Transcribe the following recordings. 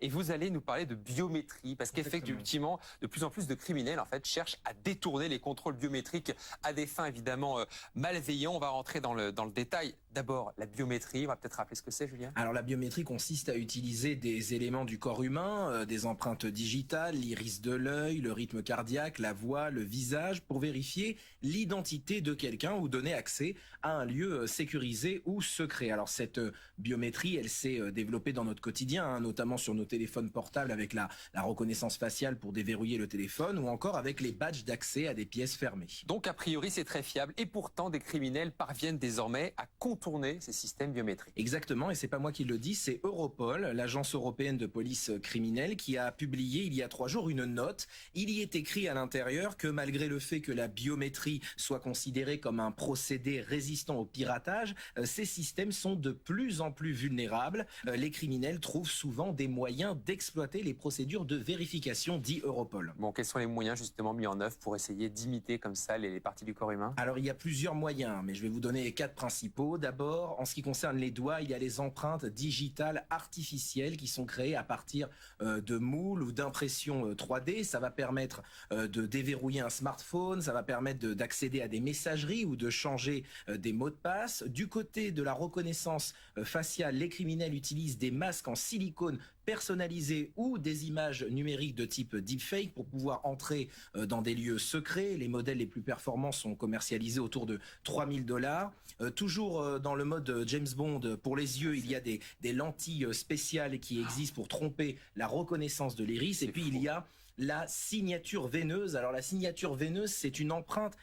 et vous allez nous parler de biométrie, parce qu'effectivement, de plus en plus de criminels en fait cherchent à détourner les contrôles biométriques à des fins évidemment malveillantes. On va rentrer dans le détail. D'abord, la biométrie, on va peut-être rappeler ce que c'est, Julien. Alors la biométrie consiste à utiliser des éléments du corps humain, des empreintes digitales, l'iris de l'œil, le rythme cardiaque, la voix, le visage, pour vérifier l'identité de quelqu'un ou donner accès à un lieu sécurisé ou secret. Alors cette biométrie, elle s'est développée dans notre quotidien, notamment sur nos téléphones portables avec la reconnaissance faciale pour déverrouiller le téléphone ou encore avec les badges d'accès à des pièces fermées. Donc a priori c'est très fiable et pourtant des criminels parviennent désormais à contourner ces systèmes biométriques. Exactement, et c'est pas moi qui le dis, c'est Europol, l'agence européenne de police criminelle, qui a publié il y a 3 jours une note. Il y est écrit à l'intérieur que malgré le fait que la biométrie soit considérée comme un procédé résistant au piratage, ces systèmes sont de plus en plus vulnérables. Les criminels trouvent souvent des moyens d'exploiter les procédures de vérification, dit Europol. Bon, quels sont les moyens justement mis en œuvre pour essayer d'imiter comme ça les parties du corps humain? Alors il y a plusieurs moyens, mais je vais vous donner les 4 principaux. D'abord, en ce qui concerne les doigts, il y a les empreintes digitales artificielles qui sont créées à partir de moules ou d'impressions 3D. Ça va permettre de déverrouiller un smartphone, ça va permettre d'accéder à des messageries ou de changer des mots de passe. Du côté de la reconnaissance faciale, les criminels utilisent des masques en silicone personnalisés ou des images numériques de type deepfake pour pouvoir entrer dans des lieux secrets. Les modèles les plus performants sont commercialisés autour de 3000 $. Toujours dans le mode James Bond, pour les yeux, il y a des lentilles spéciales qui existent pour tromper la reconnaissance de l'iris. Et puis il y a la signature veineuse. Alors la signature veineuse, c'est une empreinte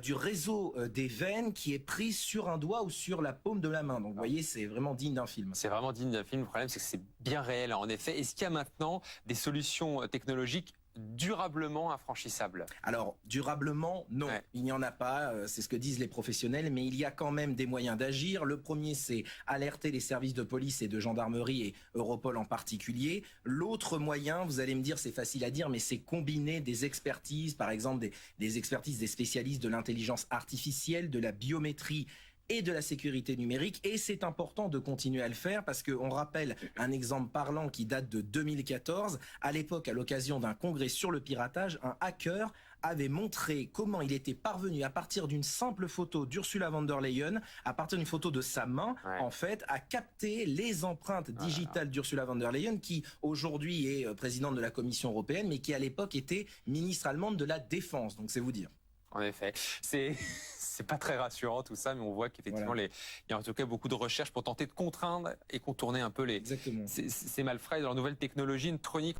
du réseau des veines qui est prise sur un doigt ou sur la paume de la main. Donc vous voyez, c'est vraiment digne d'un film. C'est vraiment digne d'un film. Le problème, c'est que c'est bien réel, en effet. Est-ce qu'il y a maintenant des solutions technologiques durablement infranchissables? Alors, durablement, non. Ouais. Il n'y en a pas, c'est ce que disent les professionnels, mais il y a quand même des moyens d'agir. Le premier, c'est alerter les services de police et de gendarmerie et Europol en particulier. L'autre moyen, vous allez me dire, c'est facile à dire, mais c'est combiner des expertises, par exemple des expertises des spécialistes de l'intelligence artificielle, de la biométrie et de la sécurité numérique, et c'est important de continuer à le faire parce qu'on rappelle un exemple parlant qui date de 2014. À l'époque, à l'occasion d'un congrès sur le piratage, un hacker avait montré comment il était parvenu, à partir d'une simple photo d'Ursula von der Leyen, à partir d'une photo de sa main, en fait, à capter les empreintes digitales d'Ursula von der Leyen, qui aujourd'hui est présidente de la Commission européenne, mais qui à l'époque était ministre allemande de la Défense. Donc c'est vous dire. En effet, c'est pas très rassurant tout ça, mais on voit qu'effectivement il y a en tout cas beaucoup de recherches pour tenter de contraindre et contourner un peu ces malfrats. Dans la nouvelle technologie, une chronique